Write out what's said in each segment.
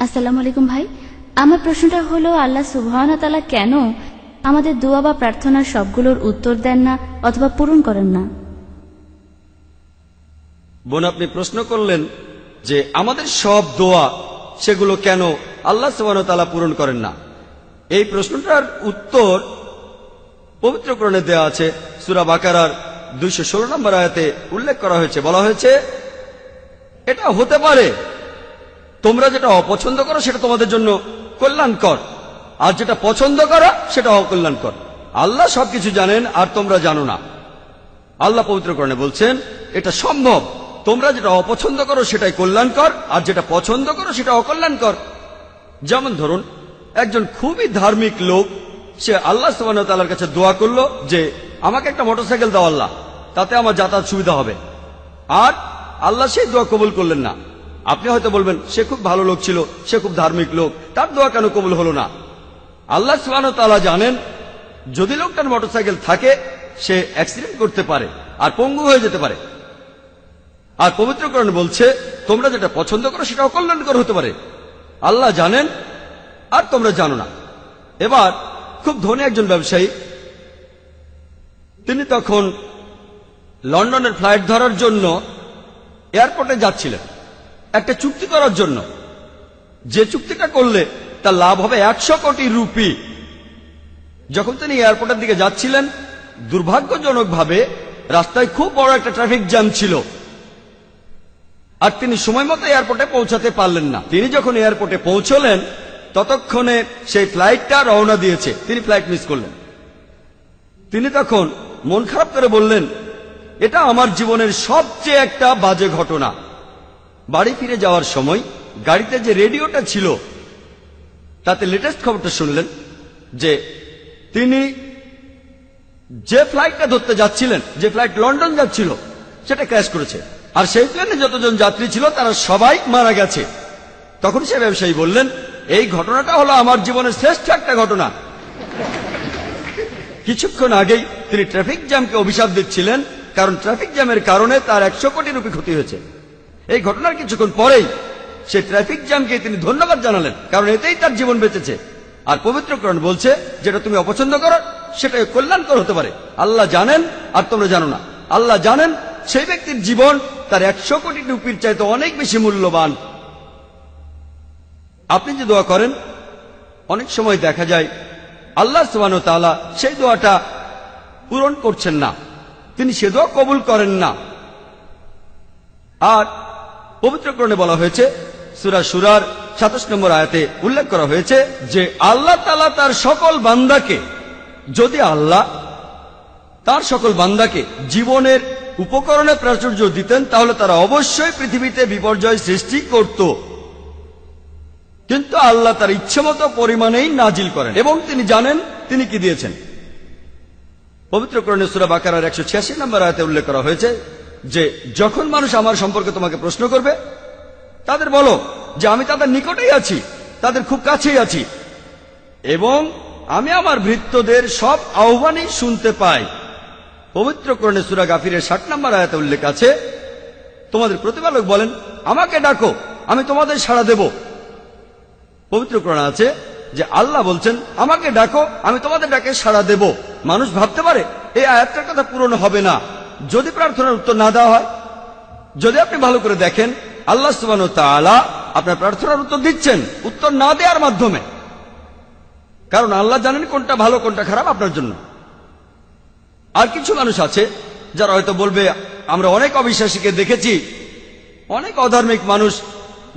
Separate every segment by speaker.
Speaker 1: আসসালামু আলাইকুম ভাই। আমার প্রশ্নটা হলো, আল্লাহ সুবহানাহু ওয়া তাআলা কেন আমাদের দোয়া বা প্রার্থনার সবগুলোর উত্তর দেন না অথবা পূরণ করেন না?
Speaker 2: বোন, আপনি প্রশ্ন করলেন যে আমাদের সব দোয়া সেগুলো কেন আল্লাহ সুবহানাহু ওয়া তাআলা পূরণ করেন না। এই প্রশ্নটার উত্তর পবিত্র কোরআনে দেওয়া আছে। সূরা বাকারার 216 নম্বর আয়াতে উল্লেখ করা হয়েছে, বলা হয়েছে এটা হতে পারে তোমরা যেটা অপছন্দ করো সেটা তোমাদের জন্য কল্যাণকর, আর যেটা পছন্দ করো সেটা অকল্যাণকর। আল্লাহ সবকিছু জানেন আর তোমরা জানো না। আল্লাহ পবিত্র কোরআনে বলছেন এটা সম্ভব, তোমরা যেটা অপছন্দ করো সেটাই কল্যাণকর, আর যেটা পছন্দ করো সেটা অকল্যাণকর। যেমন ধরুন, একজন খুবই ধার্মিক লোক, সে আল্লাহ সুবহানাহু ওয়া তাআলার কাছে দোয়া করলো যে আমাকে একটা মোটরসাইকেল দাও আল্লাহ, তাতে আমার যাতায়াত সুবিধা হবে। আর আল্লাহ সেই দোয়া কবুল করলেন না। আপনি হয়তো বলবেন সে খুব ভালো লোক ছিল, সে খুব ধার্মিক লোক, তার দোয়া কেন কবুল হলো না? আল্লাহ সুবহানাহু ওয়া তাআলা জানেন যদি লোকটার মোটরসাইকেল থাকে সে অ্যাক্সিডেন্ট করতে পারে আর পঙ্গু হয়ে যেতে পারে। আর পবিত্র কোরআন বলছে তোমরা যেটা পছন্দ করো সেটা অকল্যাণকর হতে পারে। আল্লাহ জানেন আর তোমরা জানো না। এবার খুব ধনী একজন ব্যবসায়ী, তিনি তখন লন্ডনের ফ্লাইট ধরার জন্য এয়ারপোর্টে যাচ্ছিলেন একটা চুক্তি করার জন্য, যে চুক্তিটা করলে তার লাভ হবে 100 কোটি রুপি। যখন তিনি এয়ারপোর্টের দিকে যাচ্ছিলেন, দুর্ভাগ্যজনকভাবে রাস্তায় খুব বড় একটা ট্রাফিক জ্যাম ছিল, আর তিনি সময় মতো এয়ারপোর্টে পৌঁছাতে পারলেন না। তিনি যখন এয়ারপোর্টে পৌঁছলেন ততক্ষণে সেই ফ্লাইটটা রওনা দিয়েছে, তিনি ফ্লাইট মিস করলেন। তিনি তখন মন খারাপ করে বললেন, এটা আমার জীবনের সবচেয়ে একটা বাজে ঘটনা। বাড়ি ফিরে যাওয়ার সময় গাড়িতে যে রেডিওটা ছিল তাতে লেটেস্ট খবরটা শুনলেন যে তিনি যে ফ্লাইটটা ধরতে যাচ্ছিলেন, যে ফ্লাইট লন্ডন যাচ্ছিল, সেটা ক্র্যাশ করেছে, আর সেই প্লেনে যতজন যাত্রী ছিল তারা সবাই মারা গেছে। তখন সে ব্যবসায়ী বললেন, এই ঘটনাটা হলো আমার জীবনের শ্রেষ্ঠ একটা ঘটনা। কিছুক্ষণ আগেই তিনি ট্রাফিক জ্যামকে অভিশাপ দিচ্ছিলেন, কারণ ট্রাফিক জ্যামের কারণে তার 100 কোটি রুপি ক্ষতি হয়েছে। এই ঘটনার কিছুক্ষণ পরেই সেই ট্রাফিক জ্যামকে তিনি ধন্যবাদ জানালেন, কারণ এতেই তার জীবন বেঁচেছে। আর পবিত্র কোরআন বলছে যেটা তুমি অপছন্দ করো সেটা কল্যাণকর হতে পারে। আল্লাহ জানেন আর তোমরা জানো না। আল্লাহ জানেন সেই ব্যক্তির জীবন তার 100 কোটি রুপির চাইতে অনেক বেশি মূল্যবান। আপনি যে দোয়া করেন, অনেক সময় দেখা যায় আল্লাহ সুবহানাহু ওয়া তাআলা সেই দোয়াটা পূরণ করছেন না, তিনি সে দোয়া কবুল করেন না। আর পবিত্র কোরআনে বলা হয়েছে, সূরা শুরার 27 নম্বর আয়াতে উল্লেখ করা হয়েছে যে আল্লাহ তাআলা তার সকল বান্দাকে, যদি আল্লাহ তার সকল বান্দাকে জীবনের উপকরণে প্রাচুর্য দিতেন তাহলে তারা অবশ্যই পৃথিবীতে বিপর্যয় সৃষ্টি করত, কিন্তু আল্লাহ তার ইচ্ছেমতো পরিমাণেই নাজিল করেন এবং তিনি জানেন তিনি কি দিয়েছেন। পবিত্র কোরআনে সূরা বাকারার 186 নম্বর আয়াতে উল্লেখ করা হয়েছে যে যখন মানুষ আমার সম্পর্কে তোমাকে প্রশ্ন করবে, তাদের বলো যে আমি তাদের নিকটেই আছি, তাদের খুব কাছেই আছি, এবং আমি আমার ভৃত্যদের সব আহ্বানই শুনতে পাই। পবিত্র কোরআনে সূরা গাফিরের 60 নম্বর আয়াতে উল্লেখ আছে, তোমাদের প্রতিপালক বলেন আমাকে ডাকো, আমি তোমাদের সাড়া দেব। পবিত্র কোরআনে আছে যে আল্লাহ বলছেন আমাকে ডাকো, আমি তোমাদের ডাকে সাড়া দেব। মানুষ ভাবতে পারে এই আয়াতটার কথা পূরণ হবে না যদি প্রার্থনার উত্তর না দেওয়া হয়। যদি আপনি ভালো করে দেখেন, আল্লাহ সুবহানাহু ওয়া তাআলা আপনার প্রার্থনার উত্তর দিচ্ছেন উত্তর না দেওয়ার মাধ্যমে, কারণ আল্লাহ জানেন কোনটা ভালো কোনটা খারাপ আপনার জন্য। আর কিছু মানুষ আছে যারা হয়তো বলবে, আমরা অনেক অবিশ্বাসীকে দেখেছি, অনেক অধার্মিক মানুষ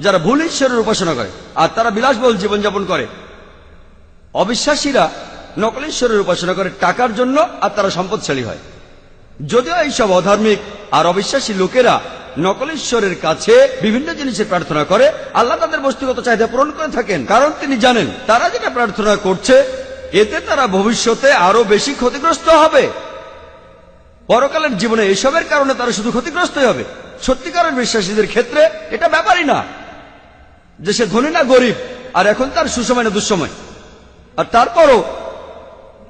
Speaker 2: যারা ভুল ঈশ্বরের উপাসনা করে আর তারা বিলাসবহুল জীবনযাপন করে। অবিশ্বাসীরা নকল ঈশ্বরের উপাসনা করে টাকার জন্য, আর তারা সম্পদশালী হয়। যদিও এইসব অধার্মিক আর অবিশ্বাসী লোকেরা নকল ঈশ্বরের কাছে বিভিন্ন জিনিসের প্রার্থনা করে, আল্লাহ তাদের বস্তুগত চাহিদা পূরণ করে থাকেন, কারণ তিনি জানেন তারা যেটা প্রার্থনা করছে এতে তারা ভবিষ্যতে আরো বেশি ক্ষতিগ্রস্ত হবে। পরকালের জীবনে এসবের কারণে তারা শুধু ক্ষতিগ্রস্তই হবে। সত্যিকারের বিশ্বাসীদের ক্ষেত্রে এটা ব্যাপারই না যে সে ধনী না গরিব, আর এখন তার সুসময় না দুঃসময়, আর তারপরও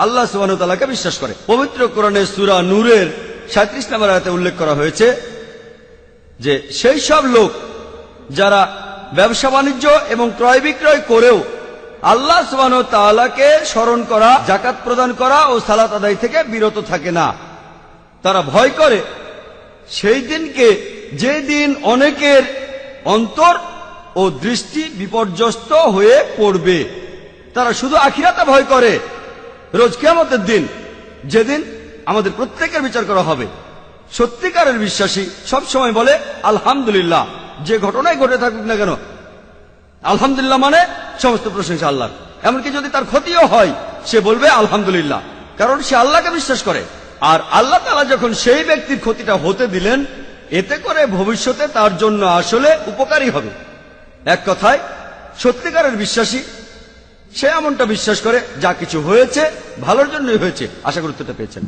Speaker 2: আল্লাহ সুবহানাহু ওয়া তাআলাকে বিশ্বাস করে। পবিত্র কোরআনে সূরা নূরের 37 নম্বর আয়াতে উল্লেখ করা হয়েছে যে সেই সব লোক যারা ব্যবসা বাণিজ্য এবং ক্রয় বিক্রয় করেও আল্লাহ সুবহানাহু ওয়া তাআলাকে স্মরণ করা, যাকাত প্রদান করা ও সালাত আদায় থেকে বিরত থাকে না। তারা ভয় করে সেই দিনকে, যে দিন অনেকের অন্তর ও দৃষ্টি বিপর্যস্ত হয়ে পড়বে। তারা শুধু আখিরাতে ভয় করে, রোজ কিয়ামতের দিন, যেদিন আমাদের প্রত্যেকের বিচার করা হবে। সত্যিকারের বিশ্বাসী সব সময় বলে আলহামদুলিল্লাহ, যে ঘটনাই ঘটে থাকুক না কেন আলহামদুলিল্লাহ, মানে সমস্ত প্রশংসা আল্লাহর। এমনকি যদি তার ক্ষতিও হয় সে বলবে আলহামদুলিল্লাহ, কারণ সে আল্লাহকে বিশ্বাস করে। আর আল্লাহ তাআলা যখন সেই ব্যক্তির ক্ষতিটা হতে দিলেন, এতে করে ভবিষ্যতে তার জন্য আসলে উপকারী হবে। এক কথায় সত্যিকারের বিশ্বাসী সে এমনটা বিশ্বাস করে যা কিছু হয়েছে ভালোর জন্যই হয়েছে। আশা করি উত্তরটা পেয়েছেন।